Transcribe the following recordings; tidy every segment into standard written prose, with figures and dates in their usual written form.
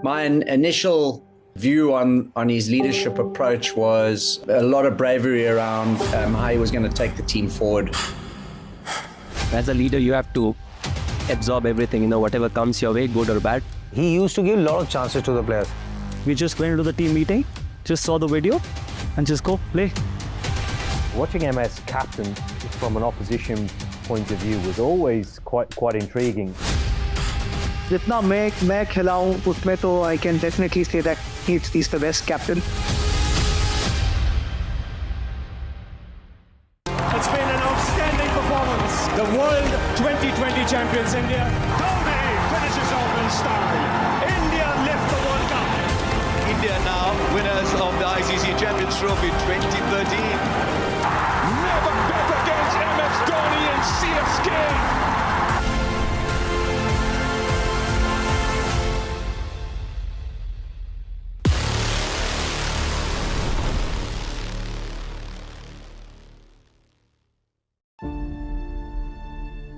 My initial view on his leadership approach was a lot of bravery around how he was going to take the team forward. As a leader, you have to absorb everything, whatever comes your way, good or bad. He used to give a lot of chances to the players. We just went into the team meeting, just saw the video, and just go play. Watching him as captain from an opposition point of view was always quite intriguing. जितना मैं खिलाऊं उसमें तो I can definitely say that he's the best captain. It's been an outstanding performance. The World 2020 champions India. Dhoni finishes off in style. India lift the World Cup. India now winners of the ICC Champions Trophy 2013. Never bet against MS Dhoni and CSK.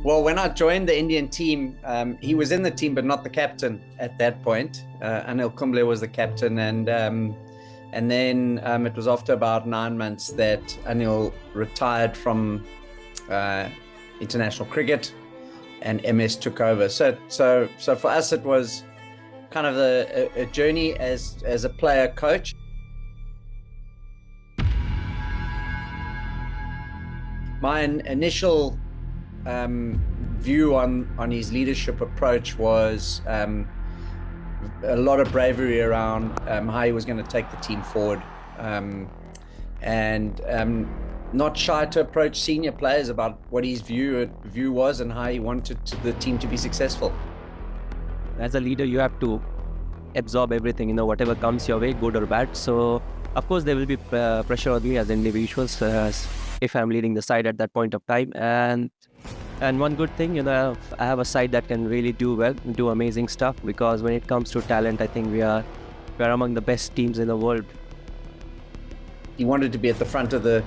Well, when I joined the Indian team, he was in the team, but not the captain at that point. Anil Kumble was the captain, and then it was after about 9 months that Anil retired from international cricket, and MS took over. So for us, it was kind of a journey as a player coach. My initial view on his leadership approach was a lot of bravery around how he was going to take the team forward, and not shy to approach senior players about what his view was and how he wanted the team to be successful. As a leader, you have to absorb everything, whatever comes your way, good or bad. So, of course, there will be pressure on me as individuals if I'm leading the side at that point of time. And one good thing, I have a side that can really do well, do amazing stuff, because when it comes to talent, I think we are among the best teams in the world. He wanted to be at the front of the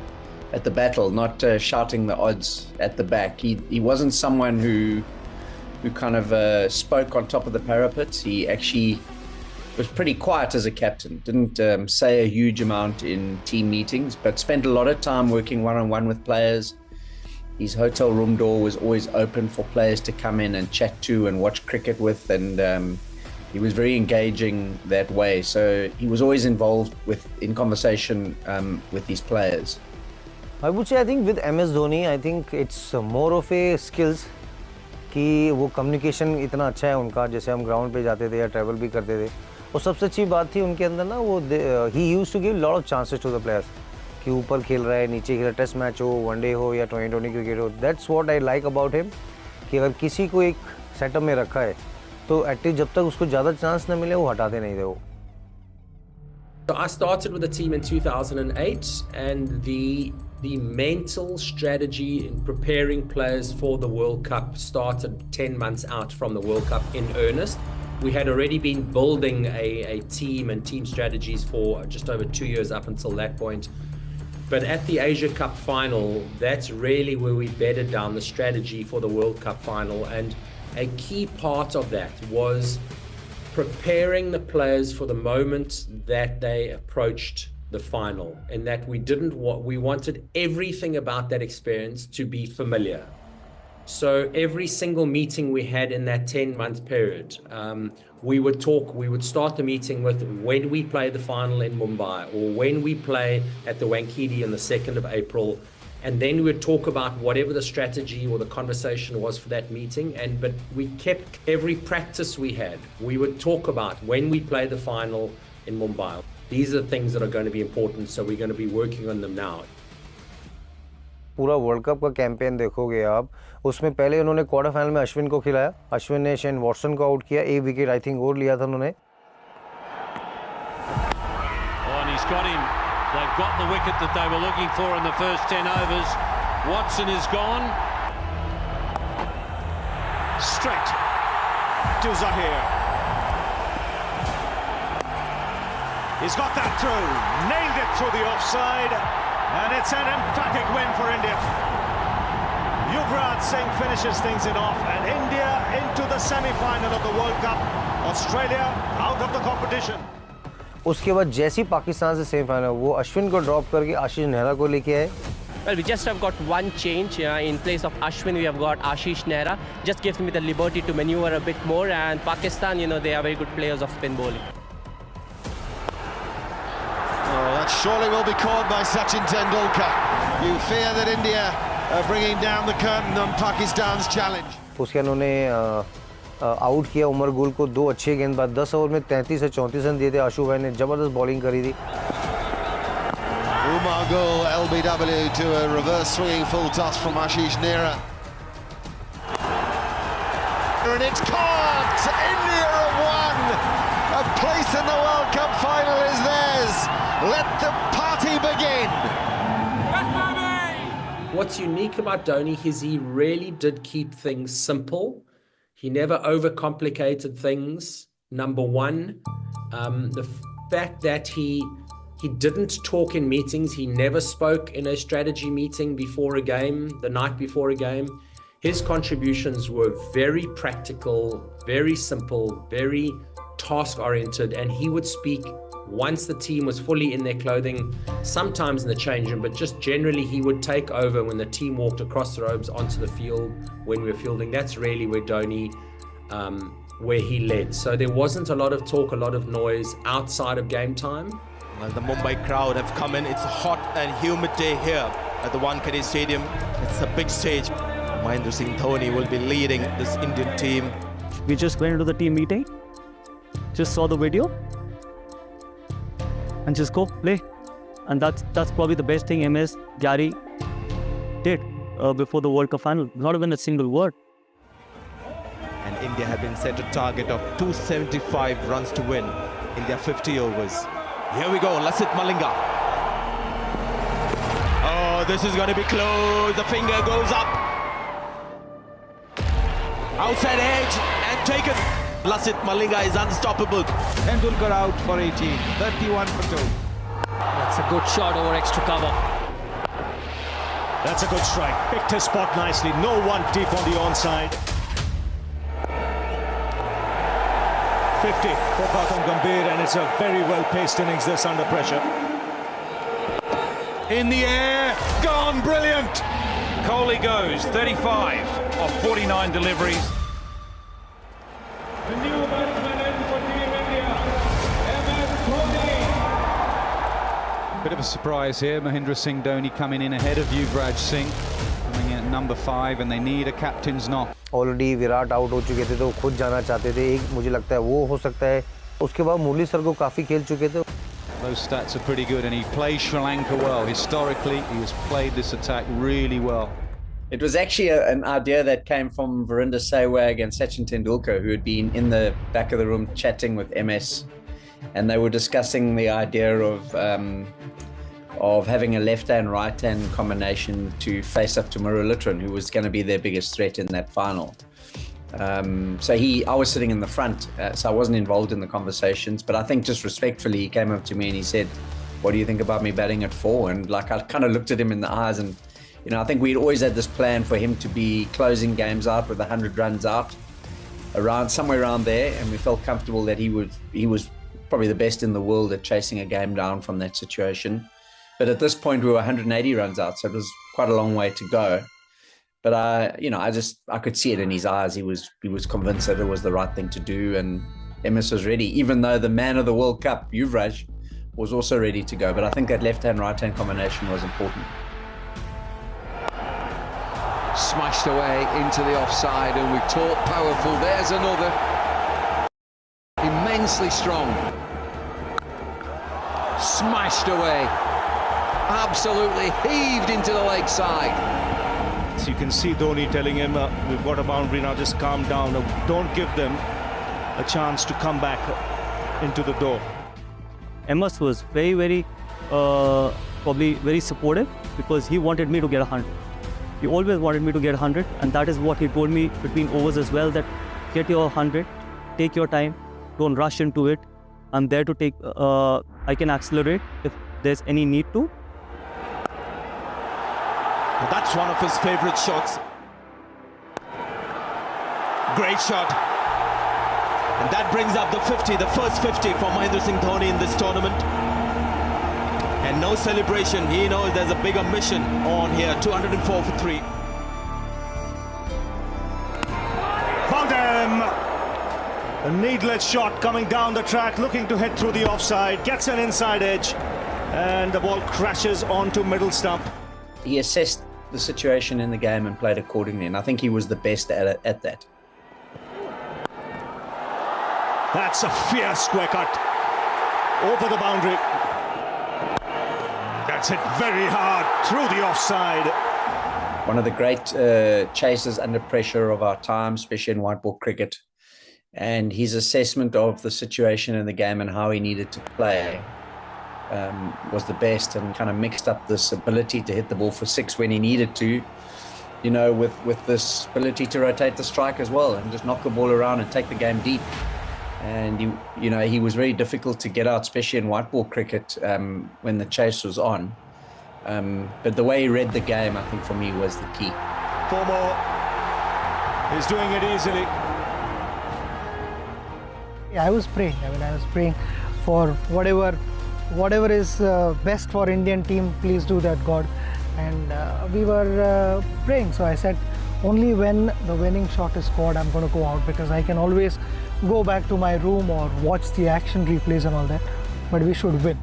battle, not shouting the odds at the back. He wasn't someone who kind of spoke on top of the parapet. He actually was pretty quiet as a captain, didn't say a huge amount in team meetings, but spent a lot of time working one-on-one with players. His hotel room door was always open for players to come in and chat to and watch cricket with, and he was very engaging that way. So he was always involved in conversation with these players. I would say, I think with MS Dhoni, I think it's more of a skills कि वो communication इतना अच्छा है उनका, जैसे हम ground पे जाते थे या travel भी करते थे, और सबसे अच्छी बात थी उनके अंदर ना, वो he used to give a lot of chances to the players. कि ऊपर खेल रहा है, नीचे खेल रहा है, टेस्ट मैच हो, वनडे हो या 2020 क्रिकेट हो, that's what I like about him, कि अगर किसी को एक सेटअप में रखा है तो एटलीस्ट जब तक उसको ज़्यादा चांस न मिले वो हटाते नहीं थे वो. So I started with the team in 2008, and the mental strategy in preparing players for the World Cup started 10 months out from the World Cup in earnest. We had already been building a team and team strategies for just over 2 years up until that point. But at the Asia Cup final, that's really where we bedded down the strategy for the World Cup final. And a key part of that was preparing the players for the moment that they approached the final, and that we wanted everything about that experience to be familiar. So every single meeting we had in that 10-month period, we would start the meeting with when we play the final in Mumbai, or when we play at the Wankhede on the 2nd of April. And then we would talk about whatever the strategy or the conversation was for that meeting. But we kept every practice we had, we would talk about when we play the final in Mumbai. These are the things that are going to be important, so we're going to be working on them now. पूरा world cup का campaign देखोगे आप, उसमें पहले उन्होंने quarter final में अश्विन को खिलाया, अश्विन ने शेन वॉटसन को आउट किया, एक विकेट आई थिंक और लिया था उन्होंने. And he's got him. They've got the wicket that they were looking for in the first 10 overs. Watson is gone. Straight to Zahir. He's got that through, nailed it through the offside, and it's an emphatic win for India. Yuvraj Singh finishes things off, and India into the semi-final of the World Cup. Australia out of the competition. उसके बाद जैसी पाकिस्तान से semifinal वो अश्विन को drop करके आशीष नेहरा को लेके आए. Well, we just have got one change. In place of Ashwin, we have got Ashish Nehra. Just gives me the liberty to maneuver a bit more. And Pakistan, they are very good players of spin bowling. Oh, that surely will be called by Sachin Tendulkar. You fear that India are bringing down the curtain on Pakistan's challenge. उसके उन्होंने out किया उमर गुल को 2 अच्छे गेंदबाज 10 over में 33 से 34 run दिए थे. आशु भाई ने ज़बरदस्त बॉलिंग करी थी. Umar Gul, LBW to a reverse swinging full toss from Ashish Nehra. And it's caught! India have won! A place in the World Cup final is theirs! Let the party begin! What's unique about Dhoni is he really did keep things simple. He never overcomplicated things, number one. The fact that he didn't talk in meetings. He never spoke in a strategy meeting before a game, the night before a game. His contributions were very practical, very simple, very task-oriented, and he would speak once the team was fully in their clothing, sometimes in the change room, but just generally he would take over when the team walked across the ropes onto the field when we were fielding. That's really where Dhoni, where he led. So there wasn't a lot of talk, a lot of noise outside of game time. Well, the Mumbai crowd have come in. It's a hot and humid day here at the Wankhede Stadium. It's a big stage. Mahendra Singh Dhoni will be leading this Indian team. We just went into the team meeting, just saw the video, and just go play. And that's probably the best thing MS Gary did before the World Cup final. Not even a single word. And India have been set a target of 275 runs to win in their 50 overs. Here we go, Lasith Malinga. Oh, this is going to be close. The finger goes up. Outside edge and taken. Lasith Malinga is unstoppable. Tendulkar out for 18, 31 for 2. That's a good shot over extra cover. That's a good strike. Picked his spot nicely. No one deep on the onside. 50 for Gautam Gambhir, and it's a very well-paced innings this under pressure. In the air, gone, brilliant! Kohli goes, 35 of 49 deliveries. The new batsman in for Team India, MS Dhoni. Bit of a surprise here, Mahendra Singh Dhoni coming in ahead of Yuvraj Singh, coming in at number 5, and they need a captain's knock. Already Virat out हो चुके थे तो खुद जाना चाहते थे. एक मुझे लगता है वो हो सकता है. उसके बाद मुरली सर को काफ़ी खेल चुके थे. Those stats are pretty good, and he plays Sri Lanka well. Historically, he has played this attack really well. It was actually an idea that came from Virender Sehwag and Sachin Tendulkar, who had been in the back of the room chatting with MS, and they were discussing the idea of having a left-hand, right-hand combination to face up to Muralitharan, who was going to be their biggest threat in that final. I was sitting in the front, so I wasn't involved in the conversations, but I think just respectfully, he came up to me and he said, "What do you think about me batting at 4?" And I kind of looked at him in the eyes, and I think we'd always had this plan for him to be closing games out with 100 runs out, somewhere around there, and we felt comfortable that he was probably the best in the world at chasing a game down from that situation. But at this point, we were 180 runs out, so it was quite a long way to go. But I could see it in his eyes. He was convinced that it was the right thing to do, and MS was ready. Even though the man of the World Cup, Yuvraj, was also ready to go. But I think that left-hand, right-hand combination was important. Smashed away into the offside, and we talk powerful. There's another. Immensely strong. Smashed away. Absolutely heaved into the leg side. So you can see Dhoni telling him, we've got a boundary now, just calm down. Don't give them a chance to come back into the door. MS was very, very, probably very supportive, because he wanted me to get 100. He always wanted me to get 100, and that is what he told me between overs as well, that get your 100, take your time, don't rush into it. I'm there to take, I can accelerate if there's any need to. That's one of his favorite shots. Great shot. And that brings up the 50, the first 50 for Mahendra Singh Dhoni in this tournament. And no celebration. He knows there's a bigger mission on here. 204 for 3. Baldem! A needless shot coming down the track, looking to hit through the offside. Gets an inside edge. And the ball crashes onto middle stump. He assessed the situation in the game and played accordingly. And I think he was the best at that. That's a fierce square cut over the boundary. That's hit very hard through the offside. One of the great chasers under pressure of our time, especially in white ball cricket. And his assessment of the situation in the game and how he needed to play was the best, and kind of mixed up this ability to hit the ball for 6 when he needed to, you know, with this ability to rotate the strike as well and just knock the ball around and take the game deep. And he was very difficult to get out, especially in white ball cricket when the chase was on. But the way he read the game, I think for me, was the key. 4 more. He's doing it easily. Yeah, I was praying. I was praying for whatever is best for Indian team. Please do that, God. And we were praying. So I said, only when the winning shot is scored, I'm going to go out, because I can always go back to my room or watch the action replays and all that. But we should win.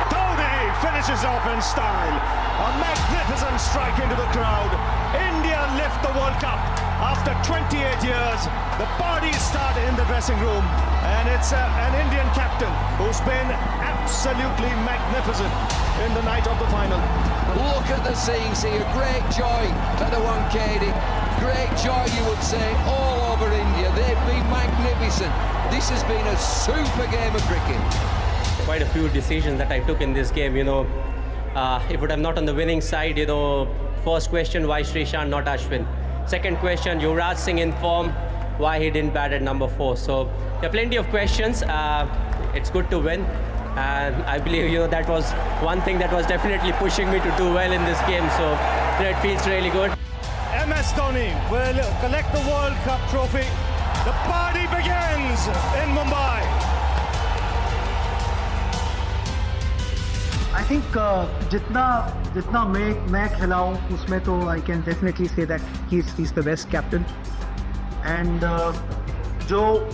Dhoni finishes off in style. A magnificent strike into the crowd. India lift the World Cup after 28 years. The parties start in the dressing room, and it's an Indian captain who's been absolutely magnificent in the night of the final. Look at the scenes here. Great joy at the Wankhede. Great joy, you would say, all over India. They've been magnificent. This has been a super game of cricket. Quite a few decisions that I took in this game, if it would have not on the winning side, first question, why Srishant, not Ashwin? Second question, Yuvraj Singh in form, why he didn't bat at number 4? So there are plenty of questions. It's good to win. And I believe, that was one thing that was definitely pushing me to do well in this game. So it feels really good. MS Dhoni will collect the World Cup trophy. The party begins in Mumbai. I think जितना मैं खेला हूँ उसमें तो I can definitely say that he's the best captain. And जो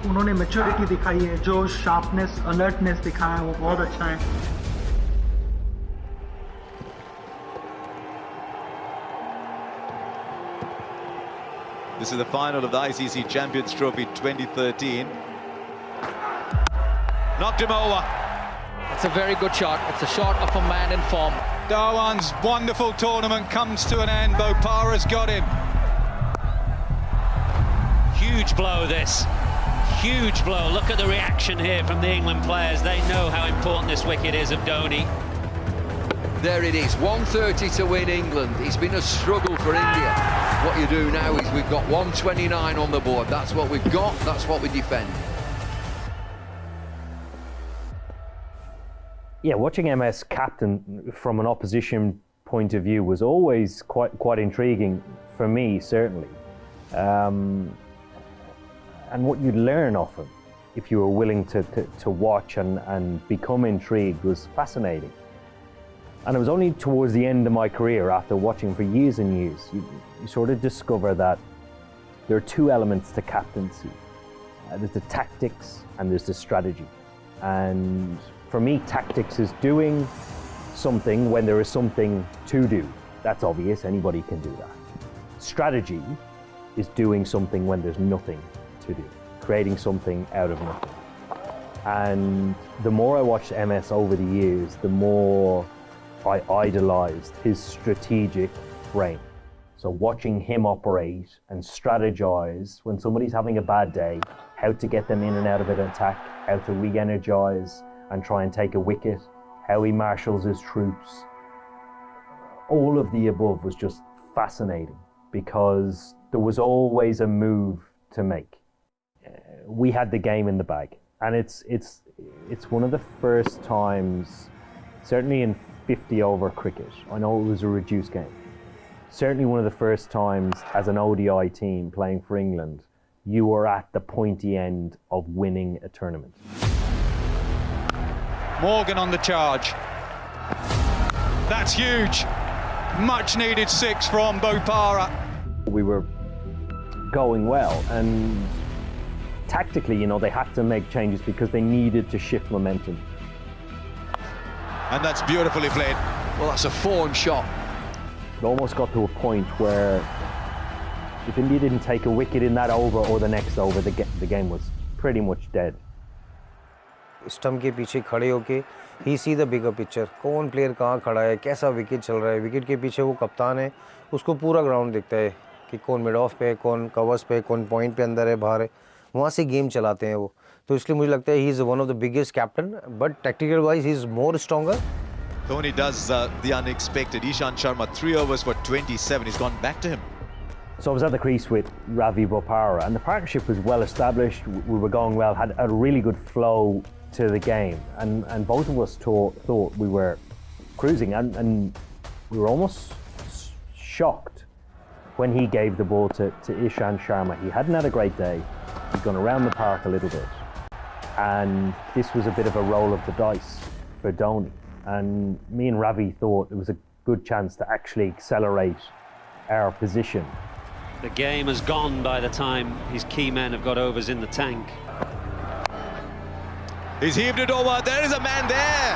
उन्होंने maturity दिखाई है, जो sharpness, alertness दिखाया है, वो बहुत अच्छा है. This is the final of the ICC Champions Trophy 2013. Knocked him over. It's a very good shot. It's a shot of a man in form. Dhawan's wonderful tournament comes to an end. Bopara's got him. Huge blow, this. Huge blow. Look at the reaction here from the England players. They know how important this wicket is of Dhoni. There it is, 130 to win England. It's been a struggle for India. What you do now is we've got 129 on the board. That's what we've got, that's what we defend. Yeah, watching MS captain from an opposition point of view was always quite intriguing for me, certainly. And what you'd learn off him, if you were willing to watch and become intrigued, was fascinating. And it was only towards the end of my career, after watching for years and years, you sort of discover that there are 2 elements to captaincy. There's the tactics and there's the strategy. And for me, tactics is doing something when there is something to do. That's obvious, anybody can do that. Strategy is doing something when there's nothing to do, creating something out of nothing. And the more I watched MS over the years, the more I idolized his strategic brain. So watching him operate and strategize when somebody's having a bad day, how to get them in and out of an attack, how to re-energize and try and take a wicket, how he marshals his troops. All of the above was just fascinating because there was always a move to make. We had the game in the bag, and it's one of the first times, certainly in 50 over cricket, I know it was a reduced game, certainly one of the first times as an ODI team playing for England, you were at the pointy end of winning a tournament. Morgan on the charge. That's huge. Much needed 6 from Bopara. We were going well, and tactically, you know, they had to make changes because they needed to shift momentum. And that's beautifully played. Well, that's a form shot. It almost got to a point where if India didn't take a wicket in that over or the next over, the game was pretty much dead. Stump के पीछे खड़े होके ही see the bigger picture, कौन player कहाँ खड़ा है, कैसा wicket चल रहा है. विकेट के पीछे वो कप्तान है, उसको पूरा ग्राउंड दिखता है कि कौन मिड ऑफ पे है, कौन कवर्स पे है, कौन पॉइंट पे अंदर है, बाहर है. वहाँ से गेम चलाते हैं वो. तो इसलिए मुझे लगता है he is one of the biggest captain, but tactical wise he is more stronger. Dhoni does the unexpected. Ishant Sharma, 3 overs for 27. He's gone back to him. So I was at the crease with Ravi Bopara, and the partnership was well established. We were going well, had a really good flow to the game, and both of us thought we were cruising, and we were almost shocked when he gave the ball to Ishant Sharma. He hadn't had a great day. He'd gone around the park a little bit, and this was a bit of a roll of the dice for Dhoni. And me and Ravi thought it was a good chance to actually accelerate our position. The game has gone by the time his key men have got overs in the tank. He's heaved it over. There is a man there.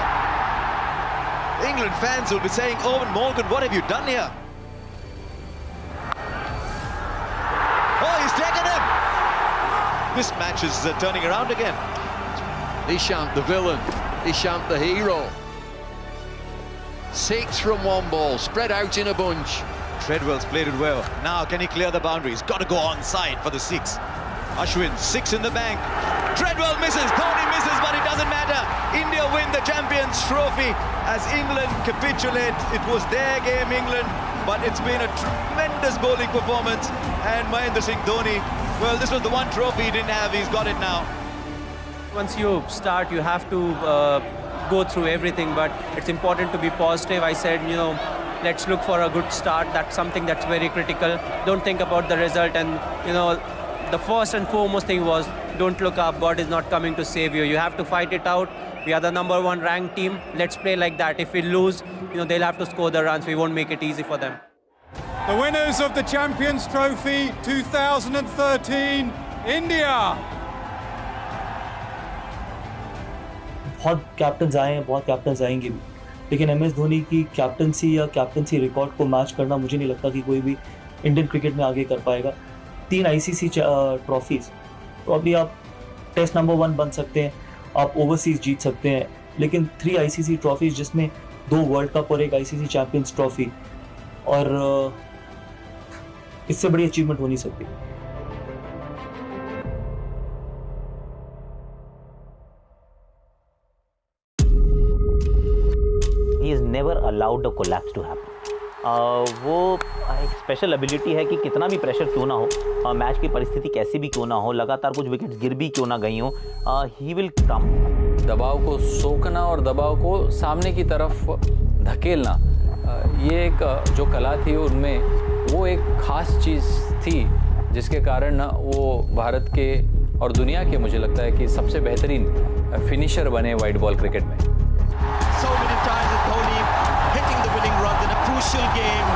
England fans will be saying, Owen Morgan, what have you done here? Oh, he's taken him. This match is turning around again. Ishant the villain, Ishant the hero. 6 from 1 ball, spread out in a bunch. Treadwell's played it well. Now can he clear the boundary? He's got to go onside for the 6. Ashwin, 6 in the bank. Treadwell misses, Dhoni misses, but it doesn't matter. India win the Champions Trophy as England capitulate. It was their game, England, but it's been a tremendous bowling performance. And Mahendra Singh Dhoni, well, this was the one trophy he didn't have. He's got it now. Once you start, you have to go through everything, but it's important to be positive. I said, let's look for a good start. That's something that's very critical. Don't think about the result, and the first and foremost thing was don't look up. God is not coming to save you. You have to fight it out. We are the #1 ranked team. Let's play like that. If we lose, they'll have to score the runs. We won't make it easy for them. The winners of the Champions Trophy 2013, India. बहुत captains आए हैं, बहुत captains आएंगे भी, लेकिन MS Dhoni की captaincy या captaincy record को मैच करना मुझे नहीं लगता कि कोई भी इंडियन क्रिकेट में आगे कर पाएगा. 3 ICC ट्रॉफीज़, तो अभी आप टेस्ट #1 बन सकते हैं, आप ओवरसीज़ जीत सकते हैं, लेकिन 3 ICC ट्रॉफीज़ जिसमें 2 वर्ल्ड कप और 1 ICC चैम्पियंस ट्रॉफी, और इससे बड़ी अचीवमेंट हो नहीं सकती. He is never allowed a collapse to happen. वो एक स्पेशल एबिलिटी है कि कितना भी प्रेशर क्यों ना हो, मैच की परिस्थिति कैसी भी क्यों ना हो, लगातार कुछ विकेट्स गिर भी क्यों ना गई हो, ही विल कम. दबाव को सोखना और दबाव को सामने की तरफ धकेलना, ये एक जो कला थी उनमें, वो एक ख़ास चीज़ थी जिसके कारण वो भारत के और दुनिया के, मुझे लगता है कि सबसे बेहतरीन फिनिशर बने वाइड बॉल क्रिकेट में. So many times with Dhoni hitting the winning runs in a crucial game.